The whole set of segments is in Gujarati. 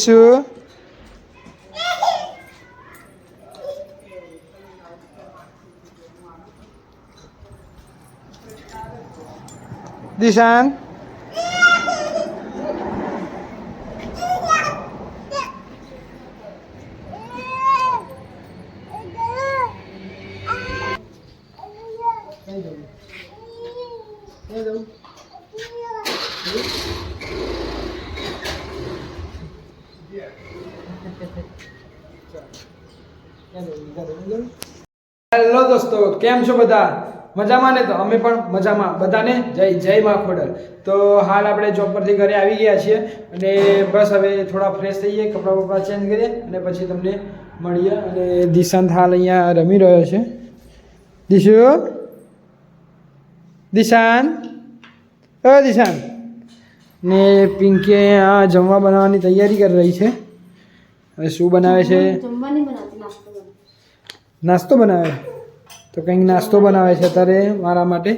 શું દિશાન હેલો દોસ્તો, કેમ છો બધા? મજામાં ને? તો અમે પણ મજામાં. બધાને જય માં ખોડલ. તો હાલ આપણે જોબ પરથી ઘરે આવી ગયા છીએ અને બસ હવે થોડા ફ્રેશ થઈએ, કપડાં બપડા ચેન્જ કરીએ અને પછી તમને મળીએ. અને દિશાંત હાલ અહીંયા રમી રહ્યો છે. દિશાંત દિશાંત ને પિંકી આ જમવા બનાવવાની તૈયારી કરી રહી છે. હવે શું બનાવે છે? નાસ્તો બનાવે. તો કંઈક નાસ્તો બનાવે છે અત્યારે મારા માટે.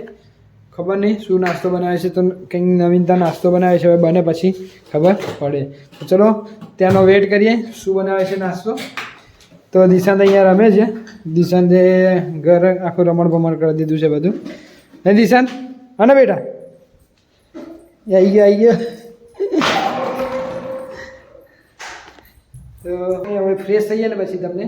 ખબર નહીં શું નાસ્તો બનાવે છે. તો કંઈક નવીનતા નાસ્તો બનાવે છે. હવે બને પછી ખબર પડે. તો ચલો ત્યાંનો વેટ કરીએ શું બનાવે છે નાસ્તો. તો દિશાંત અહીંયા રમે છે. દિશાંતે ઘર આખું રમણ ભમણ કરી દીધું છે બધું. ને દિશાંત હા ને બેટા? આવી ગયો. તો હવે ફ્રેશ થઈએ ને પછી તમને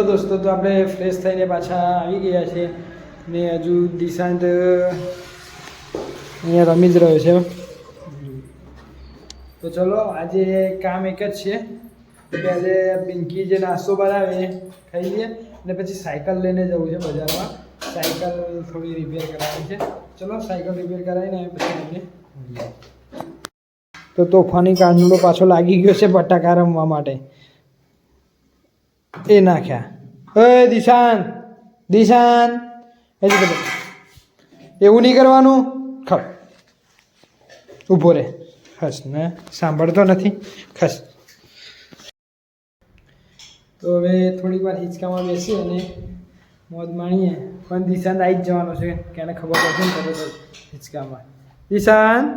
દોસ્તો. તો આપણે ફ્રેશ થઈને પાછા આવી ગયા છે ને હજુ દિશાંત અહીંયા રમી જ રહ્યો છે. તો ચલો આજે કામ એક જ છે કે આજે પિંકી જે નાસ્તો બનાવે ખાઈ લઈએ અને પછી સાયકલ લઈને જવું છે બજારમાં. સાયકલ થોડી રિપેર કરાવવાની છે. ચલો સાયકલ રિપેર કરાવીને પછી તમને તો તોફાની કાંજુડો પાછો લાગી ગયો છે બટાકા રમવા માટે. એ નાખ્યા. દિશાન એવું નહીં કરવાનું. ખસ ઊભો રે. ખસ ને સાંભળતો નથી. ખસ. તો હવે થોડીક વાર હિંચકામાં બેસી અને મોજ માણીએ. પણ દિશાંત આવી જ જવાનો છે કે એને ખબર પડશે ને તરત હિંચકામાં. દિશાંત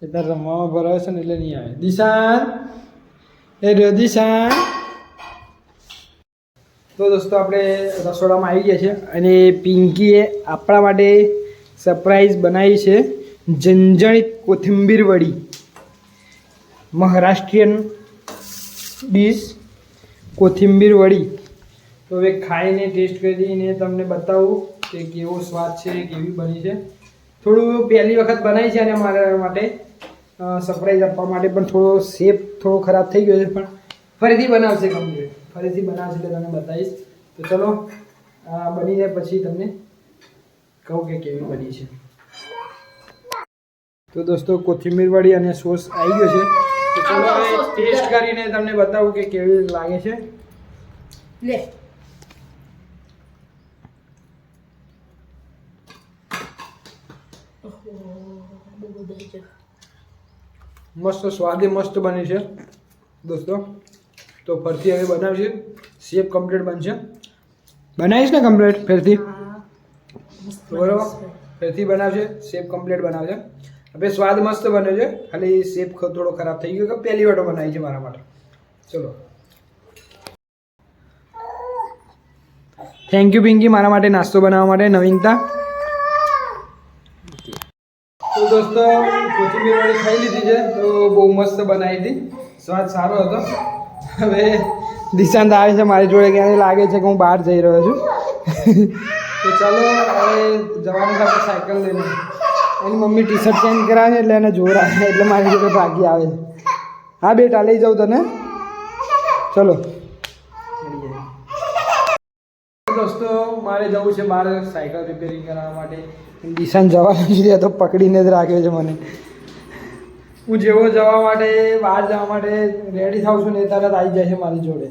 એ તાર રમવામાં ભરાવે છે ને એટલે નહીં આવે. દિશાંત દિશાંત. તો દોસ્તો આપણે રસોડામાં આવી ગયા છે અને પિંકીએ આપણા માટે સરપ્રાઈઝ બનાવી છે જંજણિત કોથિંબીર વડી. મહારાષ્ટ્રીયન ડીશ કોથિંબીર વડી. તો હવે ખાઈને ટેસ્ટ કરીને તમને બતાવું કે કેવો સ્વાદ છે, કેવી બની છે. થોડું પહેલી વખત બનાવી છે અને મારા માટે સરપ્રાઈઝ આપવા માટે પણ થોડો શેપ થોડો ખરાબ થઈ ગયો છે. પણ ફરીથી બનાવશે કમ્પ્લીટ. ફરીથી બનાવશે એટલે તમને બતાવીશ. તો ચલો બની જાય પછી તમને કહું કે કેવી બની છે. તો દોસ્તો કોથિંબીર વડી અને સોસ આવી ગયો છે. તો ચલો હવે ટેસ્ટ કરીને તમને બતાવું કે કેવી લાગે છે. લે મસ્ત સ્વાદે મસ્ત બની છે દોસ્તો. તો ફરીથી હવે બનાવશે. શેપ કમ્પ્લીટ બનશે. બનાવીશ ને કમ્પ્લીટ ફરીથી બરાબર. ફરીથી બનાવશે. શેપ કમ્પ્લીટ બનાવશે. હવે સ્વાદ મસ્ત બને છે. ખાલી શેપ થોડો ખરાબ થઈ ગયો કે પહેલી વાર બનાવી છે મારા માટે. ચલો થેન્ક યુ પિંકી મારા માટે નાસ્તો બનાવવા માટે નવીનતા. તો દોસ્તો કોથિંબીર વાળી ખાઈ લીધી છે. તો બહુ મસ્ત બનાવી હતી. સ્વાદ સારો હતો. હવે દિશાંત આવે છે મારી જોડે કે એને લાગે છે કે હું બહાર જઈ રહ્યો છું. તો ચાલો હવે જવાનું છે આપણે સાયકલ લઈને. એની મમ્મી ટી શર્ટ ચેન્જ કરાવે છે એટલે એને જોર આવે એટલે મારી જોડે ભાગી આવે છે. હા બેટા લઈ જાઉં તને. ચલો દોસ્તો મારે જવું છે બહાર સાયકલ રિપેરિંગ કરાવવા માટે. દિશાંત જવાનું છે તો પકડીને જ રાખ્યો છે મને. હું જેવો જવા માટે બહાર જવા માટે રેડી થાઉં છું ને એ તરત આવી જાય છે મારી જોડે.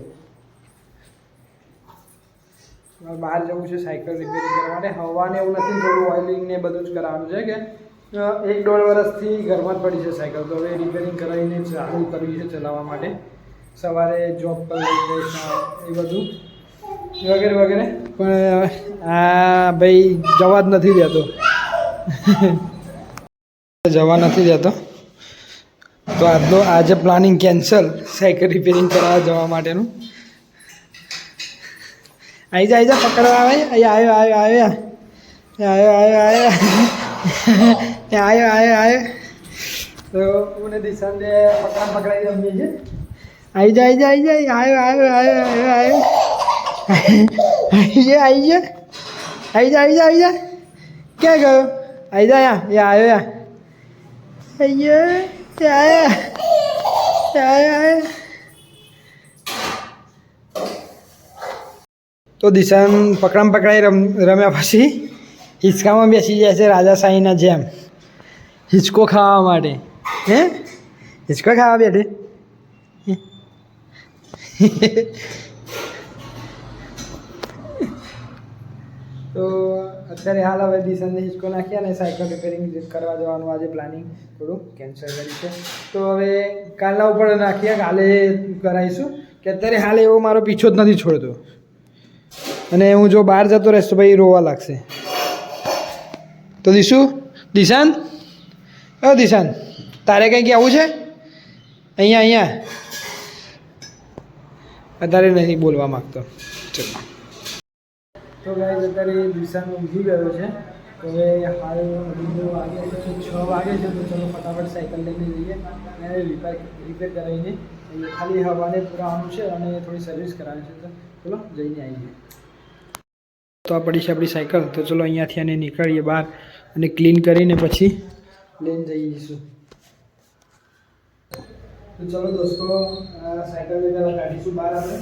બહાર જવું છે સાયકલ રિપેરિંગ કરવા માટે. હવાને એવું નથી, થોડું ઓઇલિંગ ને બધું જ કરાવવાનું છે કે 1-1.5 વર્ષથી ઘરમાં જ પડી છે સાયકલ, તો હવે રિપેરિંગ કરાવીને ચાલુ કરવી છે ચલાવવા માટે. સવારે જોબ પર લઈ જઈશ એ બધું વગેરે વગેરે. પણ આ ભાઈ જવા જ નથી દેતો જવા નથી દેતો, તો આજે પ્લાનિંગ કેન્સલ સાયકલ રિપેરિંગ કરવા જવા માટેનું. આવી જા પકડવા આવે. આવ્યો તો હું દિશાને પકડાઈ રમીએ છીએ. આવી જા ક્યાં ગયો? આવી જા આવ્યો તો દિશાન પકડાઈ રમ્યા પછી હિંચકામાં બેસી જાય છે રાજાશાહીના જેમ, હિંચકો ખાવા માટે. હિંચકો ખાવા બેઠે. તો અત્યારે હાલ હવે દિશાને હિંચકો નાખ્યા અને સાયકલ રિપેરિંગ કરવા જવાનું આજે પ્લાનિંગ થોડું કેન્સલ કરી છે. તો હવે કાલના ઉપર નાખીએ, કાલે કરાવીશું. કે અત્યારે હાલ એવો મારો પીછો જ નથી છોડતો, અને હું જો બહાર જતો રહીશ તો ભાઈ રોવા લાગશે. તો દિશાન તારે કંઈ કહેવું છે? અહીંયા અત્યારે નહીં બોલવા માગતો. ચલો તો ગાઈસ અત્યારે દિશાન ઊંઘી ગયો છે. તો હવે હાલ વાગે છે 6 વાગે છે. તો ચલો ફટાફટ સાયકલ લઈને જઈએ અને રિપેર કરાવીને ખાલી હવાને પુરાવાનું છે અને થોડી સર્વિસ કરાવવાની છે. તો ચલો જઈને આવીએ. તો આ પડી છે આપણી સાયકલ. તો ચલો અહીંયાથી અને નીકળીએ બહાર અને ક્લીન કરીને પછી લઈને જઈશું. તો ચલો દોસ્તો સાયકલ લઈને કાઢીશું બહાર આપણે.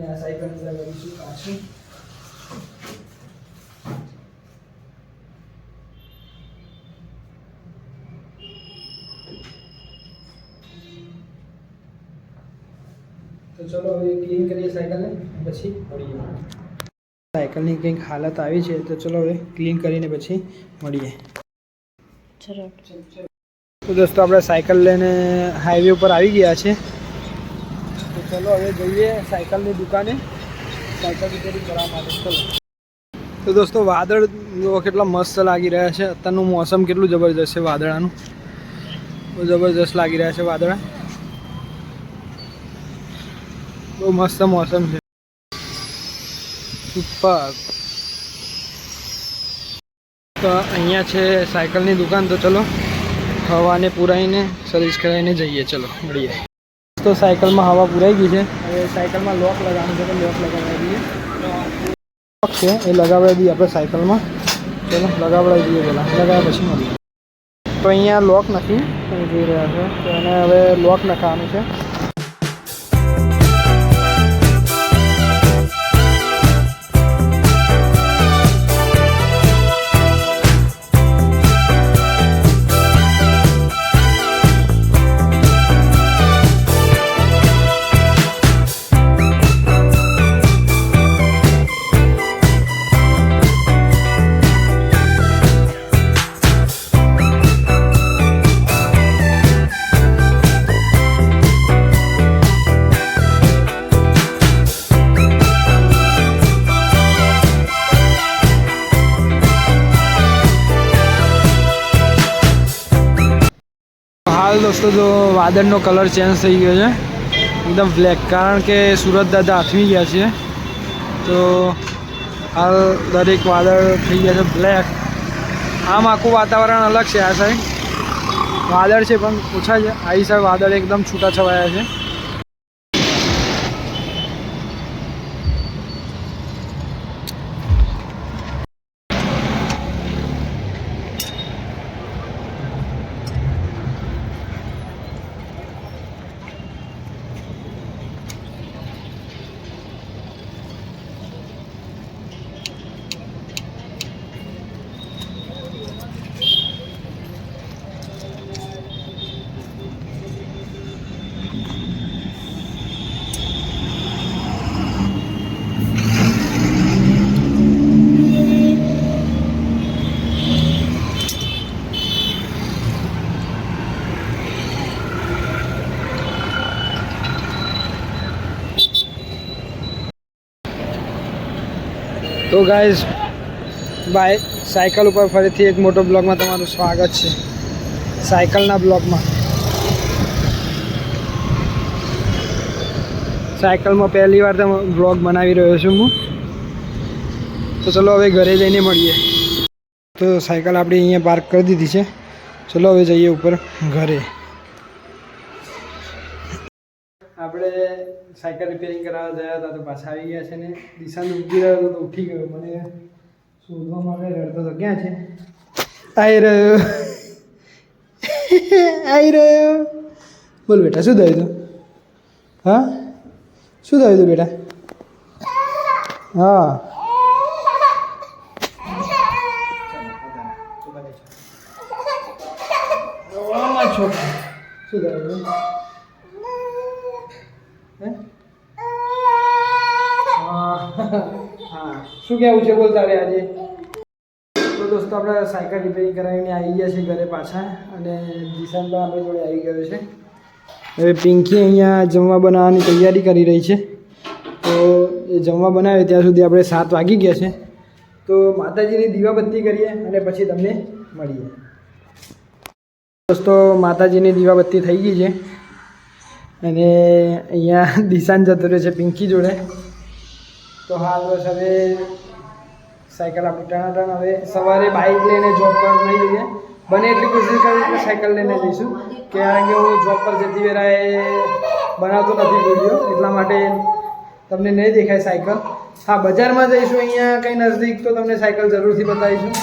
આ સાયકલ કરીશું પાછું. તો ચલો હવે ક્લીન કરીએ સાયકલને પછી મળીએ. સાયકલની કંઈક હાલત આવી છે, તો ચલો હવે ક્લીન કરીને પછી મળીએ. તો દોસ્તો આપણે સાયકલ લઈને હાઈવે ઉપર આવી ગયા છે. તો ચલો હવે જઈએ સાયકલની દુકાને સાયકલ રિપેરિંગ કરવા માટે. ચલો તો દોસ્તો વાદળ કેટલા મસ્ત લાગી રહ્યા છે. અત્યારનું મોસમ કેટલું જબરજસ્ત છે, વાદળાનું બહુ જબરજસ્ત લાગી રહ્યા છે વાદળા. બહુ મસ્ત મોસમ છે, સુપર. તો અહીંયા છે સાયકલની દુકાન. તો ચલો હવાને પુરાઈને સર્વિસ કરાવીને જઈએ. ચલો મળીએ. તો સાયકલમાં હવા પુરાઈ ગઈ છે. હવે સાયકલમાં લોક લગાવવાનું છે, તો લોક લગાવડાવી દઈએ. લોક છે એ લગાવડાવી દઈએ આપણે સાયકલમાં. ચલો લગાવડાવી દઈએ પહેલાં, લગાવ્યા પછી મળીએ. તો અહીંયા લોક નથી, તમે જોઈ રહ્યા છો. તો એને હવે લોક નખાવાનું છે. હાલ દોસ્તો જો વાદળનો કલર ચેન્જ થઈ ગયો છે, એકદમ બ્લેક, કારણ કે સુરત દાદા આથમી ગયા છે. તો હાલ દરેક વાદળ થઈ ગયા છે બ્લેક. આમ આખું વાતાવરણ અલગ છે આ સાઈડ. વાદળ છે પણ ઓછા છે. આ સાઈડ વાદળ એકદમ છૂટા છવાયા છે. તો ગાઈઝ બાય સાયકલ ઉપર ફરીથી એક મોટો બ્લોગમાં તમારું સ્વાગત છે. સાયકલના બ્લોગમાં સાયકલમાં પહેલી વાર તમે બ્લોગ બનાવી રહ્યો છું હું. તો ચલો હવે ઘરે જઈને મળીએ. તો સાયકલ આપણી અહીંયા પાર્ક કરી દીધી છે. ચલો હવે જઈએ ઉપર ઘરે. આપણે સાયકલ રિપેરિંગ કરાવવા ગયા હતા તો પાછા આવી ગયા છે ને દિશાને ઊંઘી રહ્યો હતો તો ઉઠી ગયો. મને શોધવા માટે રડતો તો. ક્યાં છે? આવી રહ્યો આવી રહ્યો. બોલ બેટા શું થયું હતું? હા શું થયું હતું બેટા? હા છોકરા શું થયું હતું? હા શું કહેવું છે બોલ તારે આજે? તો દોસ્તો આપણે સાયકલ રિપેરિંગ કરાવીને આવી ગયા છીએ ઘરે પાછા. અને દિશાન પણ આપણી જોડે આવી ગયો છે. હવે પિંકી અહીંયા જમવા બનાવવાની તૈયારી કરી રહી છે. તો એ જમવા બનાવે ત્યાં સુધી આપણે 7 વાગી ગયા છે. તો માતાજીની દીવાબત્તી કરીએ અને પછી તમને મળીએ. દોસ્તો માતાજીની દીવાબત્તી થઈ ગઈ છે અને અહીંયા દિશાન જતો રહ્યો છે પિંકી જોડે. તો હાલ બસ હવે સાયકલ આપણી ટણાટણ. હવે સવારે બાઇક લઈને જોબ પર નહીં જઈએ. બને એટલી કોશિશ કરીશ કે સાયકલ લઈને જઈશું, કારણ કે હું જોબ પર જતી વેળાએ બનાવતો નથી વિડીયો, એટલા માટે તમને નહીં દેખાય સાયકલ. હા બજારમાં જઈશું અહીંયા કંઈ નજદીક તો તમને સાયકલ જરૂરથી બતાવીશું.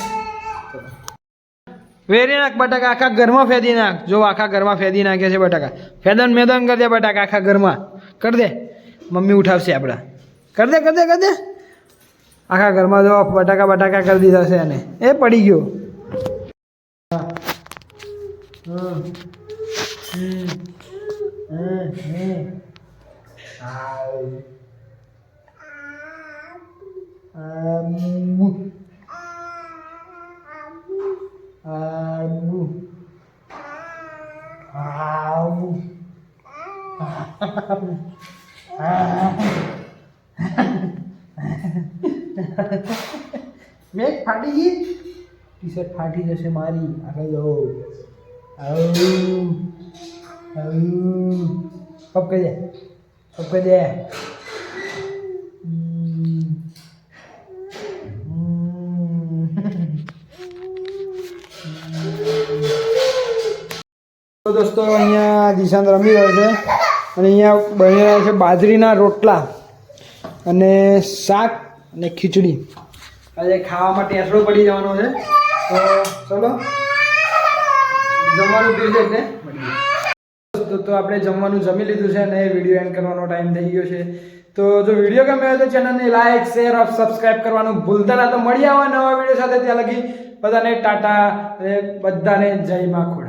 વેરી નાખ બટાકા, આખા ઘરમાં ફેદી નાખ. જો આખા ઘરમાં ફેદી નાખે છે બટાકા. ફેદન મેદન કરી દે બટાકા આખા ઘરમાં. કરી દે, મમ્મી ઉઠાવશે આપણા. કરી દે કરી દે કરી દે. આખા ઘરમાં જો બટાકા બટાકા કરી દીધા છે એને. એ પડી ગયો. મેં ફાટી ગઈ. ટી શર્ટ ફાટી જશે મારી. આગળ જાઓ. પપ કરી દે, પપ કરી દે. તો દોસ્તો અહીંયા દિશાંત રમી રહ્યો છે અને અહીંયા બની રહ્યા છે બાજરીના રોટલા અને શાક અને ખીચડી. આજે ખાવામાં ટેસડો પડી જવાનો છે. તો ચલો જમવાનું પી છે તો આપણે જમવાનું જમી લીધું છે અને વિડીયો એન્ડ કરવાનો ટાઈમ થઈ ગયો છે. તો જો વિડીયો ગમ્યો હોય તો ચેનલને લાઈક શેર ઓર સબસ્ક્રાઈબ કરવાનું ભૂલતા ના. તો મળી આવા નવા વિડીયો સાથે. ત્યાં લગી બધાને ટાટા અને બધાને જય માં ખોડ.